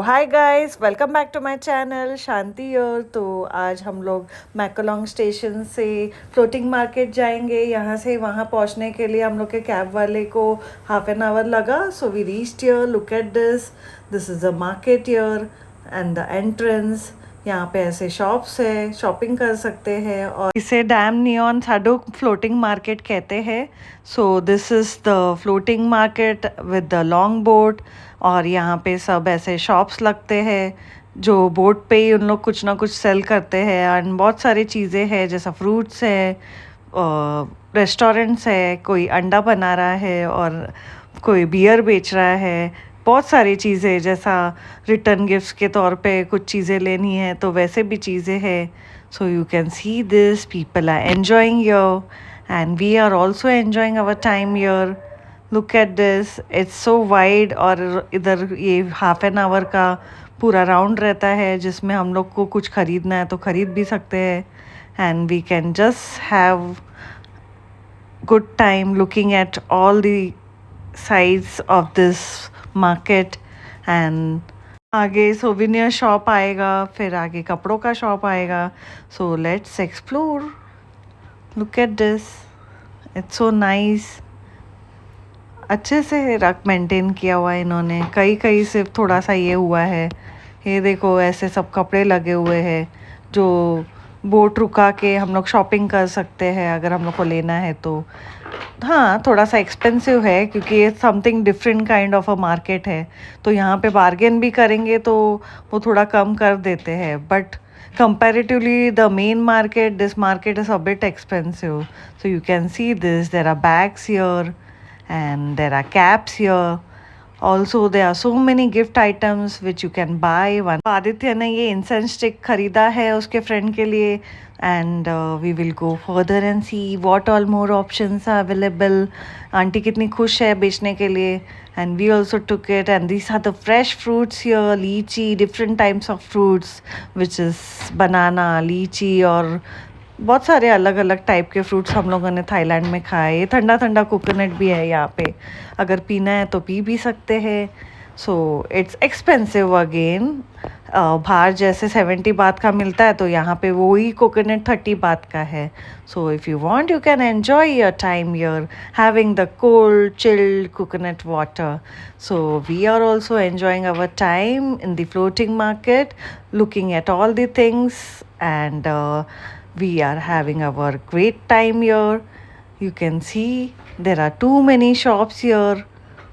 Hi guys, welcome back to my channel शांति और तो आज हम लोग मैकोलोंग स्टेशन से फ्लोटिंग मार्केट जाएंगे। यहाँ से वहाँ पहुँचने के लिए हम लोग के कैब वाले को हाफ एन आवर लगा। So we reached here. Look at this is a market here and the entrance. यहाँ पे ऐसे शॉप्स है, शॉपिंग कर सकते हैं और इसे डैम नियॉन साडो फ्लोटिंग मार्केट कहते हैं। So this is the floating market with the long boat. और यहाँ पे सब ऐसे शॉप्स लगते हैं जो बोट पे ही उन लोग कुछ ना कुछ सेल करते हैं। एंड बहुत सारी चीज़ें हैं जैसा फ्रूट्स है, रेस्टोरेंट्स है, कोई अंडा बना रहा है और कोई बियर बेच रहा है। बहुत सारी चीज़ें जैसा रिटर्न गिफ्ट्स के तौर पे कुछ चीज़ें लेनी है तो वैसे भी चीज़ें हैं। So you can see this, people are enjoying your and we are also enjoying our time your. Look at this, it's so wide. और इधर ये हाफ एन आवर का पूरा राउंड रहता है जिसमें हम लोग को कुछ ख़रीदना है तो ख़रीद भी सकते हैं। And we can just have good time looking at all the sides of this market. and आगे सोविनियर शॉप आएगा, फिर आगे कपड़ों का शॉप आएगा। सो let's explore. Look at this, it's so nice. अच्छे से रख मेंटेन किया हुआ है इन्होंने। कई कई सिर्फ थोड़ा सा ये हुआ है। ये देखो ऐसे सब कपड़े लगे हुए हैं जो बोट रुका के हम लोग शॉपिंग कर सकते हैं अगर हम लोग को लेना है तो। हाँ, थोड़ा सा एक्सपेंसिव है क्योंकि ये something different kind of a market है। तो यहाँ पे बार्गेन भी करेंगे तो वो थोड़ा कम कर देते हैं। But comparatively the main market, this market is a bit expensive. So you can see this, there are bags here and there are caps here. Also there are so many gift items which you can buy one. Aditya ने ये incense stick खरीदा है उसके friend के लिए। And we will go further and see what all more options are available. Aunty कितनी खुश है बेचने के लिए। and we also took it, and these are the fresh fruits here, lychee, different types of fruits which is banana, lychee और बहुत सारे अलग अलग टाइप के फ्रूट्स हम लोगों ने थाईलैंड में खाए। ये ठंडा ठंडा कोकोनट भी है यहाँ पे, अगर पीना है तो पी भी सकते हैं। So it's expensive again. बाहर जैसे 70 बात का मिलता है तो यहाँ पे वो ही कोकोनट 30 बात का है। So if you want you can enjoy your time you're having the cold chilled coconut water. So we are also enjoying our time in the floating market, looking at all the things, and we are having our great time here. You can see there are too many shops here.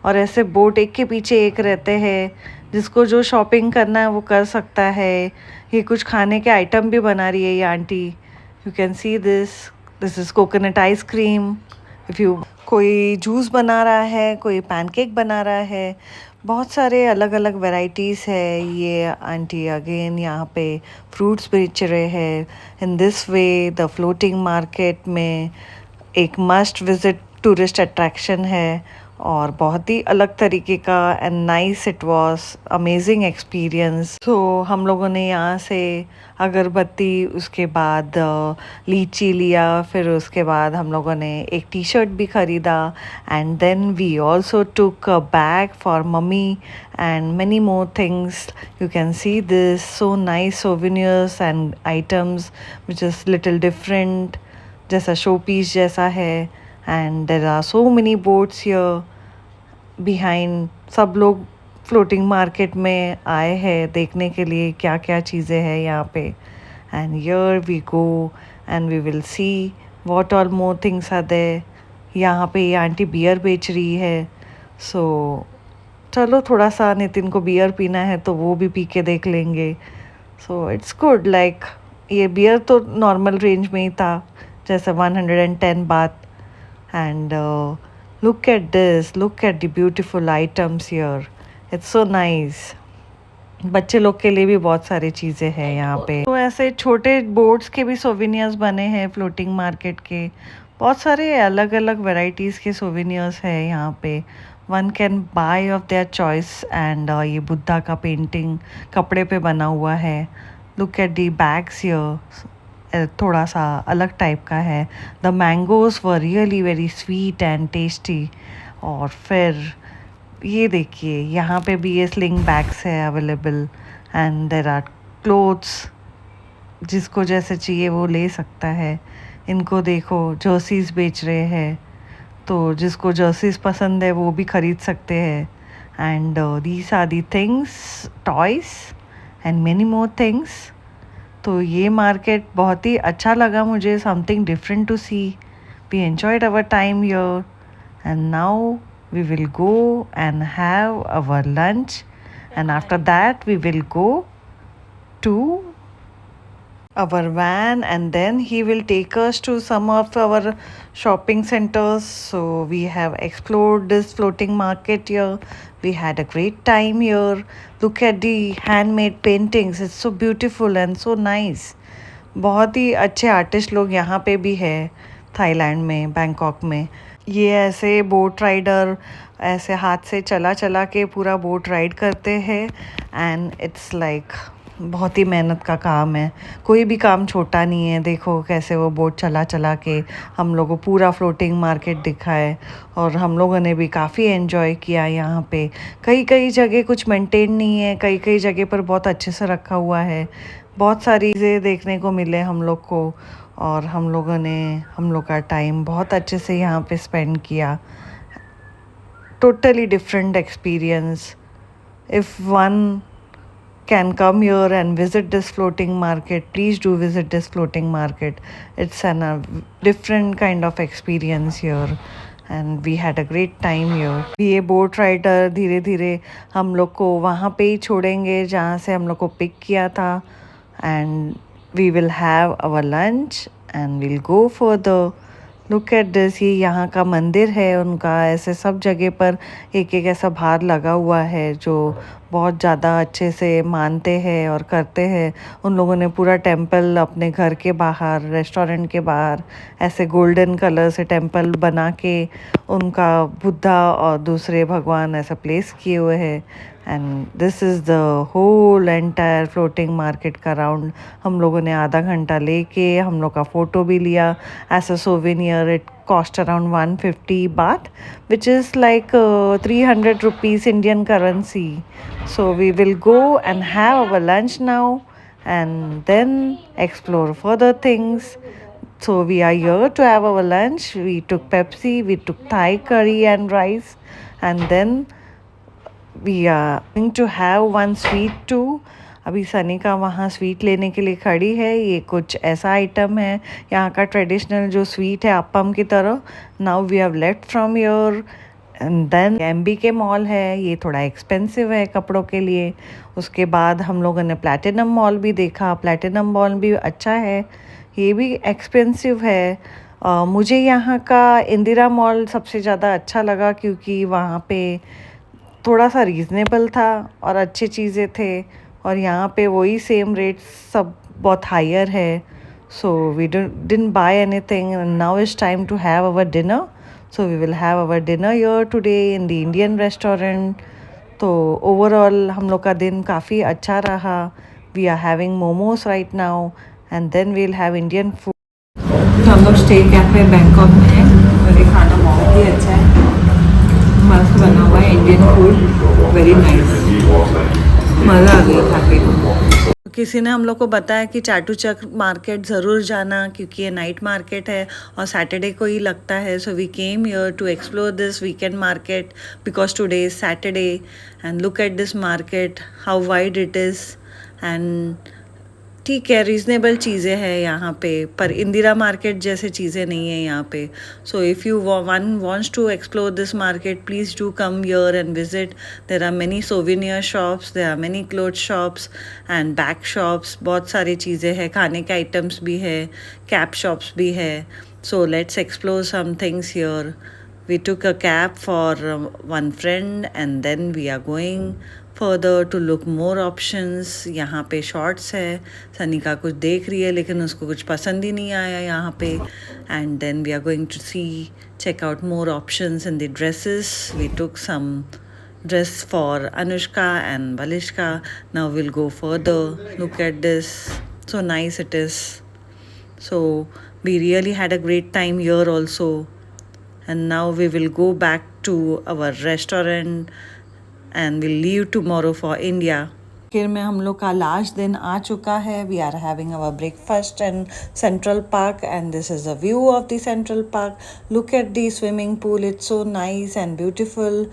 और ऐसे boat एक के पीछे एक रहते हैं, जिसको जो शॉपिंग करना है वो कर सकता है। ये कुछ खाने के आइटम भी बना रही है ये aunty. You can see this is coconut ice cream. If you कोई जूस बना रहा है, कोई पैनकेक बना रहा है, बहुत सारे अलग अलग वैरायटीज़ है। ये आंटी अगेन यहाँ पे फ्रूट्स बेच रहे हैं। In this way the floating market में एक मस्ट विज़िट टूरिस्ट अट्रैक्शन है और बहुत ही अलग तरीके का। And nice, it was amazing experience. So हम लोगों ने यहाँ से अगरबत्ती, उसके बाद लीची लिया, फिर उसके बाद हम लोगों ने एक टी शर्ट भी ख़रीदा। And then we also took a bag for mummy and many more things. You can see this so nice souvenirs and items which is little different, जैसा शो पीस जैसा है। And there are so many boats here behind. सब लोग floating market में आए हैं देखने के लिए क्या क्या चीज़ें हैं यहाँ पे। And here we go and we will see what all more things are there. यहाँ पे ये आंटी बियर बेच रही है। सो चलो थोड़ा सा नितिन को बियर पीना है तो वो भी पी के देख लेंगे। सो इट्स गुड। लाइक ये बियर तो नॉर्मल रेंज में ही था, जैसे 110 बात। And look at this, look at the beautiful items here. It's so nice. बच्चे लोग के लिए भी बहुत सारी चीज़ें हैं यहाँ पे। तो ऐसे छोटे बोर्ड्स के भी सोवेनियर्स बने हैं फ्लोटिंग मार्केट के। बहुत सारे अलग अलग वैरायटीज़ के सोवेनियर्स हैं यहाँ पे। One can buy of their choice. And ये बुद्धा का पेंटिंग कपड़े पे बना हुआ है। Look at the bags here, थोड़ा सा अलग टाइप का है। The mangoes were really very sweet and tasty. और फिर ये देखिए यहाँ पे भी ये स्लिंग बैग्स है available and there are clothes, जिसको जैसे चाहिए वो ले सकता है। इनको देखो जर्सीज बेच रहे हैं, तो जिसको जर्सीज पसंद है वो भी ख़रीद सकते हैं। And these are the things, toys and many more things. तो ये मार्केट बहुत ही अच्छा लगा मुझे, something different to see. We enjoyed our time here and now we will go and have our lunch, and after that we will go to our van, and then he will take us to some of our shopping centers. So we have explored this floating market here. We had a great time here. Look at the handmade paintings, it's so beautiful and so nice. बहुत ही अच्छे artist लोग यहाँ पे भी है Thailand में, Bangkok में। ये ऐसे बोट राइडर ऐसे हाथ से चला चला के पूरा बोट राइड करते हैं, एंड इट्स लाइक बहुत ही मेहनत का काम है। कोई भी काम छोटा नहीं है। देखो कैसे वो बोट चला चला के हम लोगों को पूरा फ्लोटिंग मार्केट दिखा है, और हम लोगों ने भी काफ़ी एंजॉय किया यहाँ पे। कई कई जगह कुछ मेंटेन नहीं है, कई कई जगह पर बहुत अच्छे से रखा हुआ है। बहुत सारी चीज़ें देखने को मिले हम लोग को, और हम लोगों ने हम लोग का टाइम बहुत अच्छे से यहाँ पे स्पेंड किया। Totally different experience. If one can come here and visit this floating market, please do visit this floating market. It's a different kind of experience here, and we had a great time here. ये boat rider धीरे धीरे हम लोग को वहाँ पे ही छोड़ेंगे जहाँ से हम लोग को पिक किया था, and we will have our lunch and we'll go further. Look at this, ये यहाँ का मंदिर है उनका। ऐसे सब जगह पर एक एक ऐसा भार लगा हुआ है जो बहुत ज़्यादा अच्छे से मानते हैं और करते हैं। उन लोगों ने पूरा टेंपल अपने घर के बाहर, रेस्टोरेंट के बाहर ऐसे गोल्डन कलर से टेंपल बना के उनका बुद्धा और दूसरे भगवान ऐसा प्लेस किए हुए हैं। And this is the whole entire floating market का राउंड हम लोगों ने आधा घंटा लेके हम लोग का फ़ोटो भी लिया as a souvenir. It cost around 150 baht, which is like 300 rupees Indian currency. So we will go and have our lunch now and then explore further things. So we are here to have our lunch. We took Pepsi, we took Thai curry and rice, and then we are going to have one sweet too. अभी सनिका वहाँ sweet लेने के लिए खड़ी है। ये कुछ ऐसा आइटम है यहाँ का ट्रेडिशनल जो स्वीट है अप्पम की तरह। Now we have left from your, and then MBK mall है, ये थोड़ा एक्सपेंसिव है कपड़ों के लिए। उसके बाद हम लोगों ने प्लैटिनम मॉल भी देखा। प्लैटिनम मॉल भी अच्छा है, ये भी एक्सपेंसिव है। मुझे यहाँ का इंदिरा मॉल सबसे ज़्यादा अच्छा लगा क्योंकि वहाँ पे थोड़ा सा रीज़नेबल था और अच्छी चीज़ें थे, और यहाँ पे वही सेम रेट सब बहुत हायर है। So we didn't buy anything, and now it's time to have our dinner. So we will have our dinner here today in the Indian restaurant. तो ओवरऑल हम लोग का दिन काफ़ी अच्छा रहा। We are having momos right now, and then we will have Indian food. तो हम लोग स्टे कैफे बैंकॉक में हैं और ये खाना बहुत ही अच्छा है, मस्त बना हुआ है इंडियन फूड, वेरी नाइस, मज़ा आ गया खा के। किसी ने हम लोग को बताया कि चाटूचक मार्केट ज़रूर जाना क्योंकि ये नाइट मार्केट है और सैटरडे को ही लगता है। So we came here to explore this weekend market because today is Saturday, and look at this market how wide it is. And ठीक है, रीज़नेबल चीज़ें हैं यहाँ पे, पर इंदिरा मार्केट जैसे चीज़ें नहीं है यहाँ पे। So if you one wants to explore this market, please do come here and visit. There are many souvenir shops, there are many cloth shops and bag shops. बहुत सारी चीज़ें हैं, खाने के आइटम्स भी है, कैप शॉप्स भी है। So let's explore some things here. We took a cab for one friend and then we are going further to look more options. यहाँ पे शॉर्ट्स है, सनिका कुछ देख रही है लेकिन उसको कुछ पसंद ही नहीं आया यहाँ पे। And then we are going to check out more options in the dresses. We took some dress for Anushka and Balishka. Now we'll go further. Look at this, so nice it is. So we really had a great time here also. And now we will go back to our restaurant and we'll leave tomorrow for India. आखिर में हम लोग का last दिन आ चुका है. We are having our breakfast and Central Park and this is the view of the Central Park. Look at the swimming pool, it's so nice and beautiful.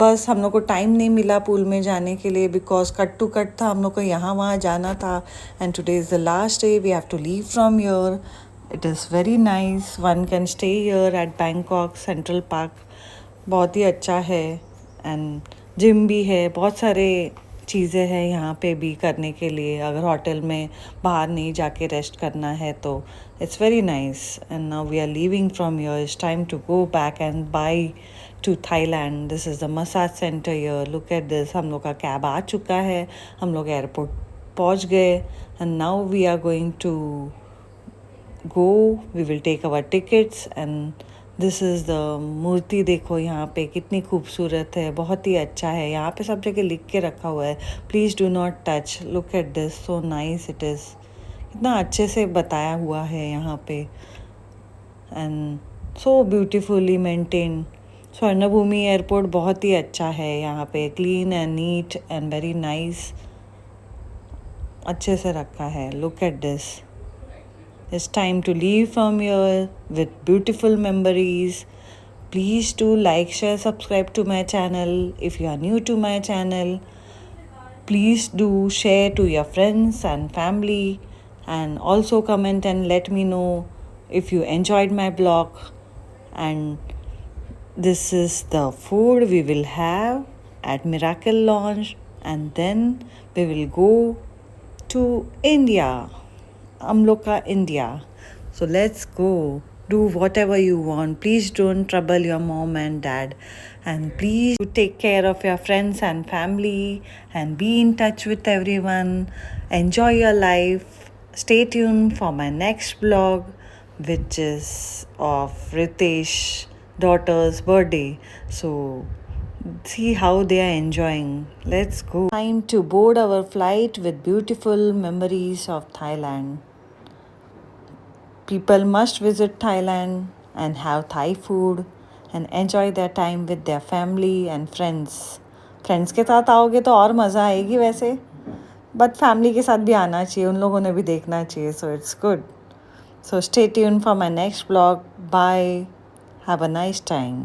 बस हम लोग को टाइम नहीं मिला पूल में जाने के लिए बिकॉज कट टू कट था, हम लोग को यहाँ वहाँ जाना था. And today is the last day, we have to leave from your. It is very nice. One can stay here at Bangkok Central Park. बहुत ही अच्छा है एंड जिम भी है. बहुत सारे चीज़ें हैं यहाँ पे भी करने के लिए. अगर होटल में बाहर नहीं जाके रेस्ट करना है तो it's very nice. And now we are leaving from here. It's time to go back and bye to Thailand. This is the massage centre here. Look at this. हम लोग का कैब आ चुका है. हम लोग एयरपोर्ट पहुँच गए and now we are going to go. We will take our tickets and this is the murti. देखो यहाँ पे कितनी खूबसूरत है, बहुत ही अच्छा है. यहाँ पे सब जगह लिख के रखा हुआ है, please do not touch. Look at this, so nice it is. इतना अच्छे से बताया हुआ है यहाँ पे and so beautifully maintain. Suvarnabhumi airport बहुत ही अच्छा है यहाँ पे. Clean and neat and very nice. अच्छे से रखा है. Look at this. It's time to leave from here with beautiful memories. Please do like, share, subscribe to my channel. If you are new to my channel, please do share to your friends and family. And also comment and let me know if you enjoyed my blog. And this is the food we will have at Miracle Lounge. And then we will go to India. हम लोग का India. So let's go. Do whatever you want. Please don't trouble your mom and dad and please take care of your friends and family and be in touch with everyone. Enjoy your life. Stay tune for my next blog which is of Ritesh daughter's birthday. So see how they are enjoying. Let's go. Time to board our flight with beautiful memories of Thailand. People must visit Thailand and have Thai food and enjoy their time with their family and friends. Friends के साथ आओगे तो और मज़ा आएगी वैसे, but family के साथ भी आना चाहिए, उन लोगों ने भी देखना चाहिए. So it's good. So stay tune for my next blog. Bye. Have a nice time.